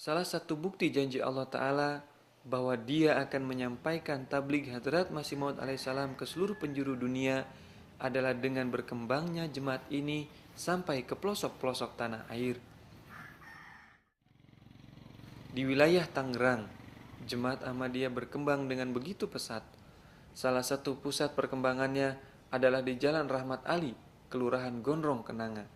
Salah satu bukti janji Allah Ta'ala bahwa dia akan menyampaikan tabligh Hadrat Masih Maud alaihissalam ke seluruh penjuru dunia adalah dengan berkembangnya jemaat ini sampai ke pelosok-pelosok tanah air. Di wilayah Tangerang, jemaat Ahmadiyah berkembang dengan begitu pesat. Salah satu pusat perkembangannya adalah di Jalan Rahmat Ali, Kelurahan Gondrong, Kenanga.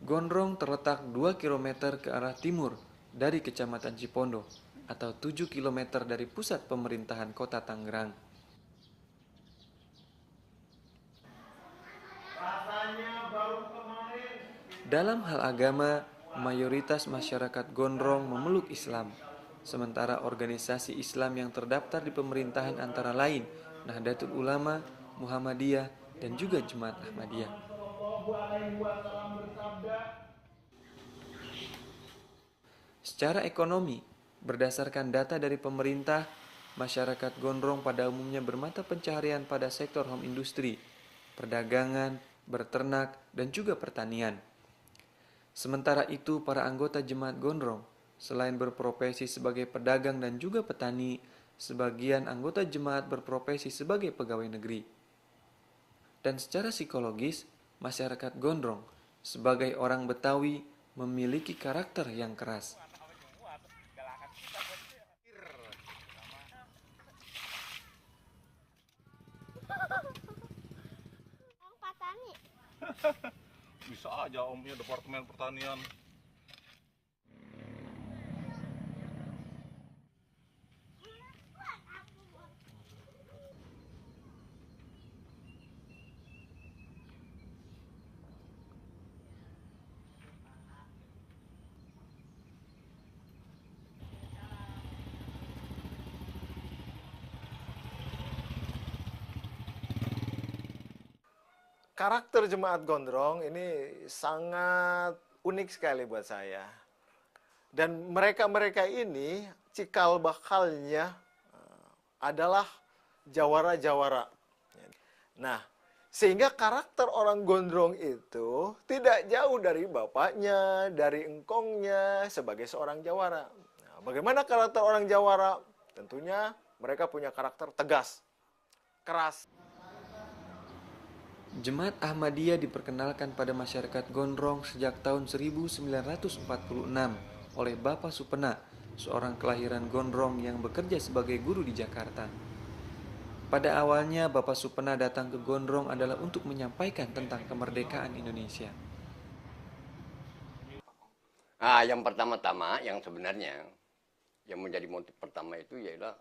Gondrong terletak 2 kilometer ke arah timur dari Kecamatan Cipondo atau 7 kilometer dari pusat pemerintahan Kota Tangerang. Dalam hal agama, mayoritas masyarakat Gondrong memeluk Islam, sementara organisasi Islam yang terdaftar di pemerintahan antara lain Nahdlatul Ulama, Muhammadiyah, dan juga Jemaat Ahmadiyah. Secara ekonomi, berdasarkan data dari pemerintah, masyarakat Gondrong pada umumnya bermata pencaharian pada sektor home industry, perdagangan, berternak, dan juga pertanian. Sementara itu, para anggota jemaat Gondrong, selain berprofesi sebagai pedagang dan juga petani, sebagian anggota jemaat berprofesi sebagai pegawai negeri. Dan secara psikologis, masyarakat Gondrong sebagai orang Betawi memiliki karakter yang keras. Bisa aja omnya Departemen Pertanian. Karakter jemaat Gondrong ini sangat unik sekali buat saya. Dan mereka-mereka ini cikal bakalnya adalah jawara-jawara. Nah, sehingga karakter orang Gondrong itu tidak jauh dari bapaknya, dari engkongnya sebagai seorang jawara. Nah, bagaimana karakter orang jawara? Tentunya mereka punya karakter tegas, keras. Jemaat Ahmadiyah diperkenalkan pada masyarakat Gondrong sejak tahun 1946 oleh Bapak Supena, seorang kelahiran Gondrong yang bekerja sebagai guru di Jakarta. Pada awalnya Bapak Supena datang ke Gondrong adalah untuk menyampaikan tentang kemerdekaan Indonesia. Yang pertama-tama yang sebenarnya yang menjadi motif pertama itu ialah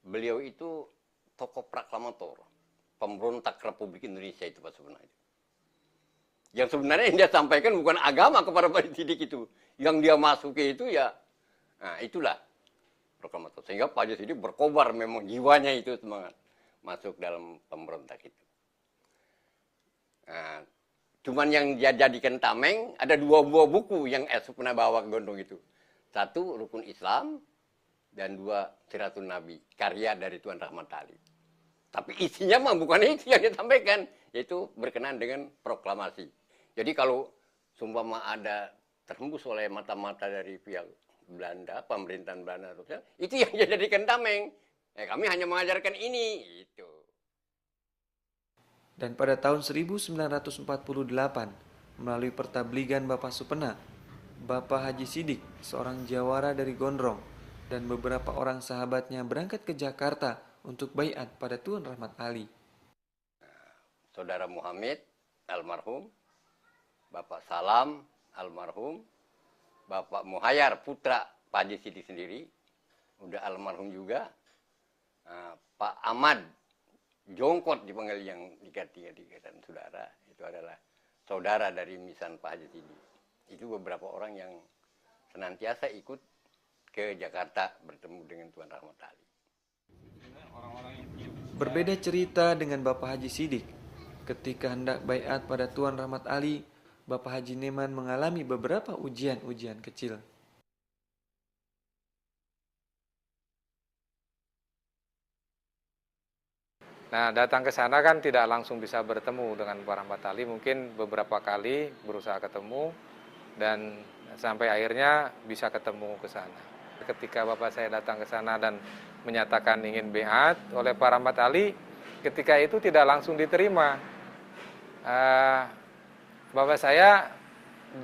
beliau itu tokoh proklamator, pemberontak Republik Indonesia itu Pak sebenarnya. Yang sebenarnya yang dia sampaikan bukan agama kepada Pak Sidik itu, yang dia masuki itu ya, nah itulah proklamator. Sehingga Pak Haji Sidik berkobar memang jiwanya itu semangat masuk dalam pemberontak itu. Nah, cuman yang dia jadikan tameng ada 2 buah buku yang pernah bawa ke Gondrong itu. 1 Rukun Islam dan 2 Siratun Nabi, karya dari Tuan Rahmat Ali. Tapi isinya mah bukan itu yang disampaikan, yaitu berkenaan dengan proklamasi. Jadi kalau sumpama ada terhembus oleh mata-mata dari pihak Belanda, pemerintahan Belanda, itu yang dijadikan tameng. Kami hanya mengajarkan ini, itu. Dan pada tahun 1948, melalui pertabligan Bapak Supena, Bapak Haji Sidik, seorang jawara dari Gondrong, dan beberapa orang sahabatnya berangkat ke Jakarta untuk baiat pada Tuan Rahmat Ali. Saudara Muhammad almarhum, Bapak Salam almarhum, Bapak Muhayyar putra Pak Haji Sidik sendiri udah almarhum juga. Pak Ahmad Jongkot dipanggil yang dikatakan saudara, itu adalah saudara dari misan Pak Haji Sidik. Itu beberapa orang yang senantiasa ikut ke Jakarta bertemu dengan Tuan Rahmat Ali. Berbeda cerita dengan Bapak Haji Sidik. Ketika hendak baiat pada Tuan Rahmat Ali, Bapak Haji Neman mengalami beberapa ujian-ujian kecil. Nah, datang ke sana kan tidak langsung bisa bertemu dengan Pak Rahmat Ali, mungkin beberapa kali berusaha ketemu, dan sampai akhirnya bisa ketemu ke sana. Ketika bapak saya datang ke sana dan menyatakan ingin beat oleh Pak Rahmat Ali, ketika itu tidak langsung diterima. Bapak saya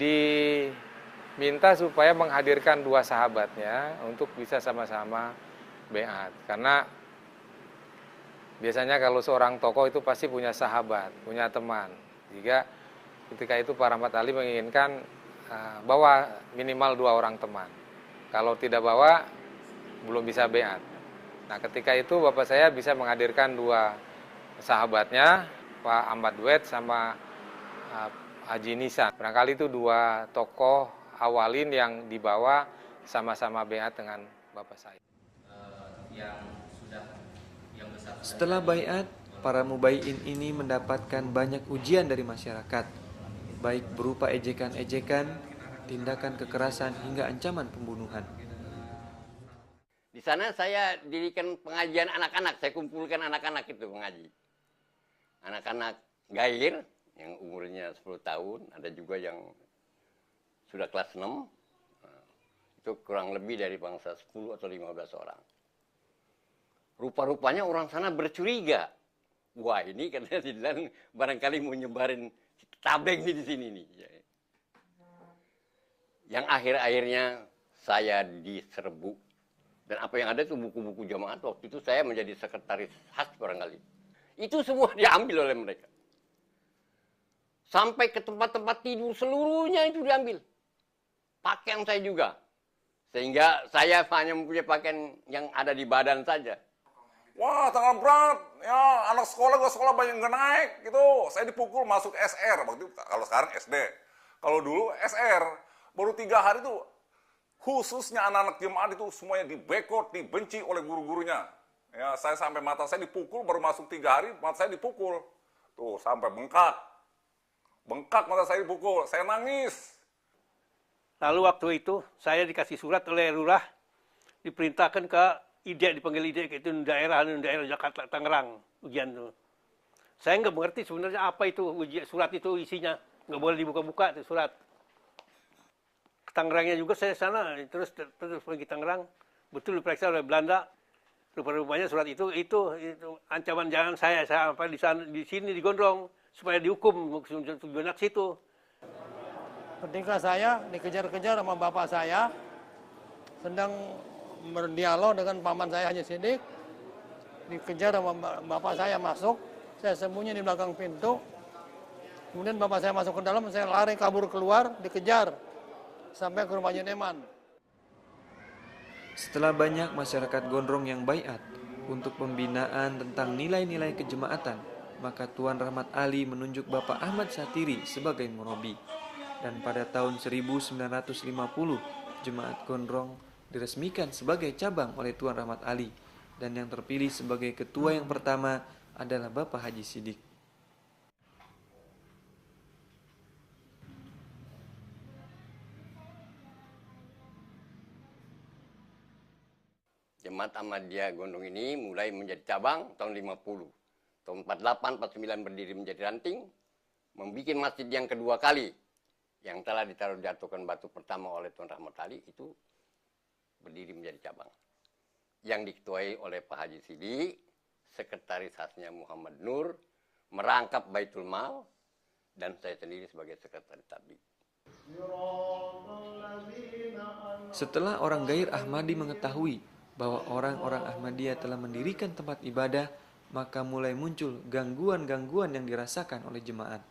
diminta supaya menghadirkan dua sahabatnya untuk bisa sama-sama beat. Karena biasanya kalau seorang tokoh itu pasti punya sahabat, punya teman. Jika ketika itu Pak Rahmat Ali menginginkan bawa minimal 2 orang teman. Kalau tidak bawa, belum bisa beat. Nah, ketika itu bapak saya bisa menghadirkan 2 sahabatnya, Pak Ahmad Duet sama Haji Nisan. Barangkali itu 2 tokoh awalin yang dibawa sama-sama beat dengan bapak saya. Setelah baiat, para mubaiin ini mendapatkan banyak ujian dari masyarakat, baik berupa ejekan-ejekan, tindakan kekerasan hingga ancaman pembunuhan. Di sana saya dirikan pengajian anak-anak, saya kumpulkan anak-anak itu mengaji. Anak-anak gair yang umurnya 10 tahun, ada juga yang sudah kelas 6, itu kurang lebih dari bangsa 10 atau 15 orang. Rupa-rupanya orang sana bercuriga. Wah, ini katanya dibilang barangkali mau nyebarin tabeng nih di sini nih. Yang akhir-akhirnya saya diserbu. Dan apa yang ada itu buku-buku jamaat. Waktu itu saya menjadi sekretaris khas barangkali. Itu semua diambil oleh mereka. Sampai ke tempat-tempat tidur seluruhnya itu diambil. Pakaian saya juga. Sehingga saya hanya mempunyai pakaian yang ada di badan saja. Wah, tanggal berat. Ya, anak sekolah banyak nggak naik gitu. Saya dipukul masuk SR. Waktu itu, kalau sekarang SD. Kalau dulu SR. Baru 3 hari itu khususnya anak-anak jemaat itu semuanya dibekot, dibenci oleh guru-gurunya. Ya, saya sampai mata saya dipukul, baru masuk 3 hari mata saya dipukul. Tuh, sampai bengkak. Bengkak mata saya dipukul. Saya nangis. Lalu waktu itu saya dikasih surat oleh lurah, diperintahkan ke IDEK, dipanggil IDEK, itu daerah Jakarta, Tangerang, ujian itu. Saya nggak mengerti sebenarnya apa itu surat itu isinya. Nggak boleh dibuka-buka itu surat. Ke Tangerangnya juga saya sana, terus pergi Tangerang, betul diperiksa oleh Belanda. Rupa-rupanya surat itu ancaman jangan saya sampai di sini digondrong supaya dihukum tujuan ke situ. Ketika saya dikejar-kejar sama bapak saya, sedang berdialog dengan paman saya Haji Sidik, dikejar sama bapak saya masuk, saya sembunyi di belakang pintu, kemudian bapak saya masuk ke dalam, saya lari kabur keluar, dikejar, sampai ke rumah Eman. Setelah banyak masyarakat Gondrong yang baiat untuk pembinaan tentang nilai-nilai kejemaatan, maka Tuan Rahmat Ali menunjuk Bapak Ahmad Satiri sebagai murabi. Dan pada tahun 1950, Jemaat Gondrong diresmikan sebagai cabang oleh Tuan Rahmat Ali, dan yang terpilih sebagai ketua yang pertama adalah Bapak Haji Sidik. Jemaat Ahmadiyah Gondrong ini mulai menjadi cabang tahun 50. Tahun 48, 49 berdiri menjadi ranting, membuat masjid yang kedua kali, yang telah jatuhkan batu pertama oleh Tuan Rahmat Ali, itu berdiri menjadi cabang. Yang diketuai oleh Pak Haji Sidik, sekretaris khasnya Muhammad Nur, merangkap Baitul Mal, dan saya sendiri sebagai sekretaris tabligh. Setelah orang gair Ahmadi mengetahui bahwa orang-orang Ahmadiyah telah mendirikan tempat ibadah, maka mulai muncul gangguan-gangguan yang dirasakan oleh jemaat.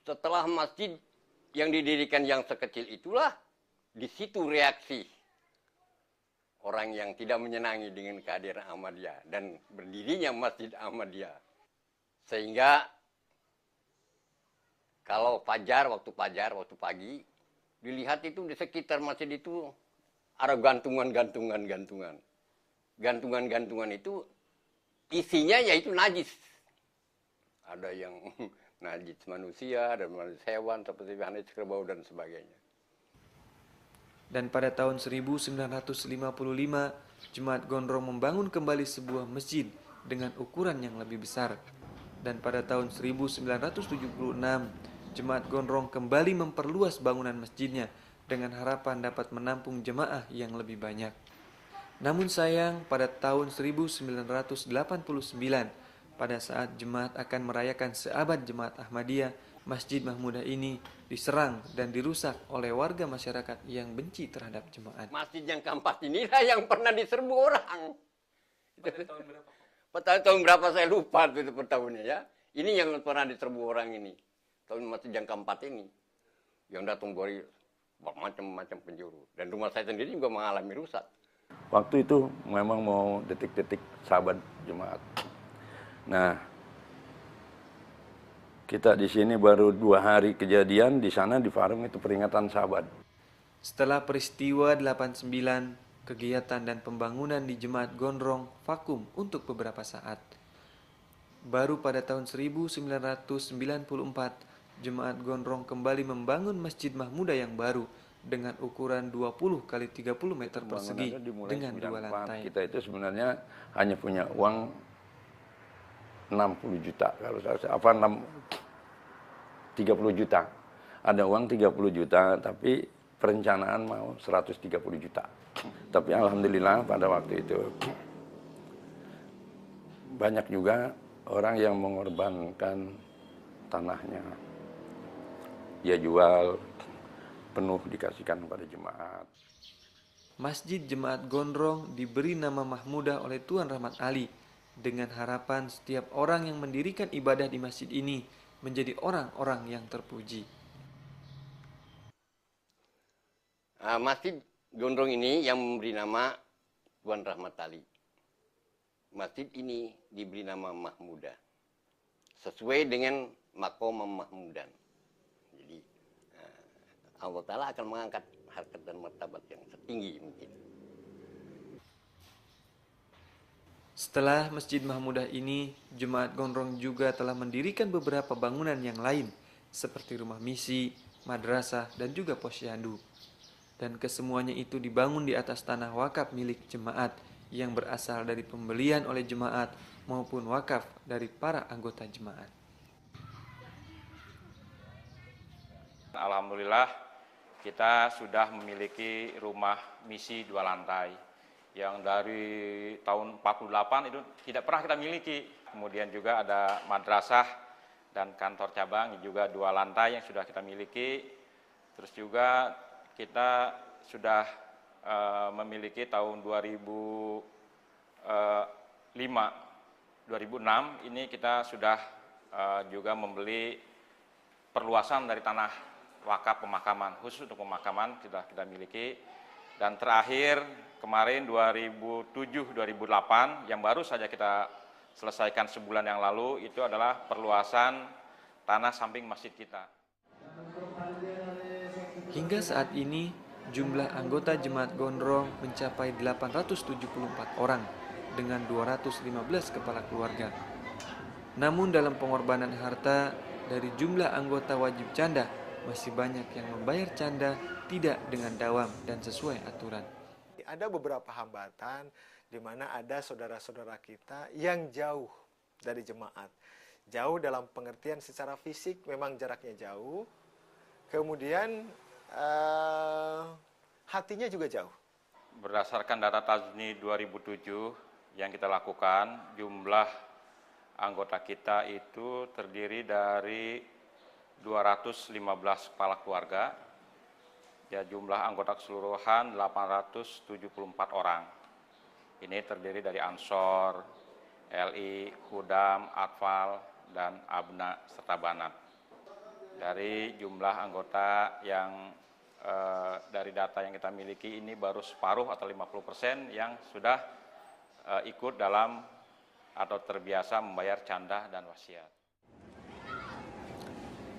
Setelah masjid yang didirikan yang sekecil itulah, di situ reaksi orang yang tidak menyenangi dengan kehadiran Ahmadiyah dan berdirinya Masjid Ahmadiyah. Sehingga kalau waktu pagi, dilihat itu di sekitar masjid itu ada gantungan. Gantungan itu isinya yaitu najis. Ada yang najis manusia dan najis hewan seperti najis kerbau dan sebagainya. Dan pada tahun 1955, Jemaat Gondrong membangun kembali sebuah masjid dengan ukuran yang lebih besar. Dan pada tahun 1976, Jemaat Gondrong kembali memperluas bangunan masjidnya dengan harapan dapat menampung jemaah yang lebih banyak. Namun sayang, pada tahun 1989, pada saat jemaat akan merayakan seabad Jemaat Ahmadiyah, Masjid Mahmudah ini diserang dan dirusak oleh warga masyarakat yang benci terhadap jemaat. Masjid yang keempat inilah yang pernah diserbu orang. Pada tahun berapa saya lupa itu per tahunnya ya. Ini yang pernah diserbu orang ini. Tahun masjid yang keempat ini. Yang datang dari macam-macam penjuru. Dan rumah saya sendiri juga mengalami rusak. Waktu itu memang mau detik-detik sahabat jemaat. Nah, kita di sini baru 2 hari kejadian, di sana di Farum itu peringatan sahabat. Setelah peristiwa 89, kegiatan dan pembangunan di Jemaat Gondrong vakum untuk beberapa saat. Baru pada tahun 1994, Jemaat Gondrong kembali membangun Masjid Mahmudah yang baru dengan ukuran 20 kali 30 meter persegi dengan 2 lantai. Kita itu sebenarnya hanya punya uang 60 juta, kalau saya 30 juta. Ada uang 30 juta, tapi perencanaan mau 130 juta. Tapi alhamdulillah pada waktu itu banyak juga orang yang mengorbankan tanahnya. Dia jual, penuh dikasihkan kepada jemaat. Masjid Jemaat Gondrong diberi nama Mahmudah oleh Tuan Rahmat Ali dengan harapan setiap orang yang mendirikan ibadah di masjid ini menjadi orang-orang yang terpuji. Masjid Gondrong ini yang memberi nama Tuan Rahmat Ali. Masjid ini diberi nama Mahmudah. Sesuai dengan makom Mahmudan. Jadi Allah Ta'ala akan mengangkat harkat dan martabat yang setinggi mungkin. Setelah Masjid Mahmudah ini, Jemaat Gondrong juga telah mendirikan beberapa bangunan yang lain seperti rumah misi, madrasah, dan juga posyandu. Dan kesemuanya itu dibangun di atas tanah wakaf milik jemaat yang berasal dari pembelian oleh jemaat maupun wakaf dari para anggota jemaat. Alhamdulillah kita sudah memiliki rumah misi 2 lantai yang dari tahun 48 itu tidak pernah kita miliki. Kemudian juga ada madrasah dan kantor cabang juga 2 lantai yang sudah kita miliki. Terus juga kita sudah memiliki tahun 2006 ini kita sudah juga membeli perluasan dari tanah wakaf pemakaman, khusus untuk pemakaman sudah kita miliki. Dan terakhir kemarin 2007-2008 yang baru saja kita selesaikan sebulan yang lalu itu adalah perluasan tanah samping masjid kita. Hingga saat ini, jumlah anggota Jemaat Gondrong mencapai 874 orang dengan 215 kepala keluarga. Namun dalam pengorbanan harta, dari jumlah anggota wajib canda, masih banyak yang membayar canda tidak dengan dawam dan sesuai aturan. Ada beberapa hambatan di mana ada saudara-saudara kita yang jauh dari jemaat. Jauh dalam pengertian secara fisik memang jaraknya jauh. Kemudian hatinya juga jauh. Berdasarkan data Tazni 2007 yang kita lakukan, jumlah anggota kita itu terdiri dari 215 kepala keluarga. Ya, jumlah anggota keseluruhan 874 orang. Ini terdiri dari Ansor, LI, Hudam, Atfal, dan Abna serta Banat. Dari jumlah anggota yang dari data yang kita miliki ini baru separuh atau 50% yang sudah ikut dalam atau terbiasa membayar canda dan wasiat.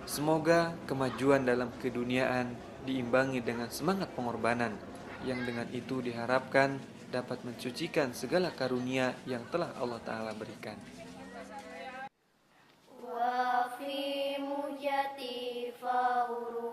Semoga kemajuan dalam keduniaan diimbangi dengan semangat pengorbanan yang dengan itu diharapkan dapat mensucikan segala karunia yang telah Allah Ta'ala berikan. Wa fi mujati fawru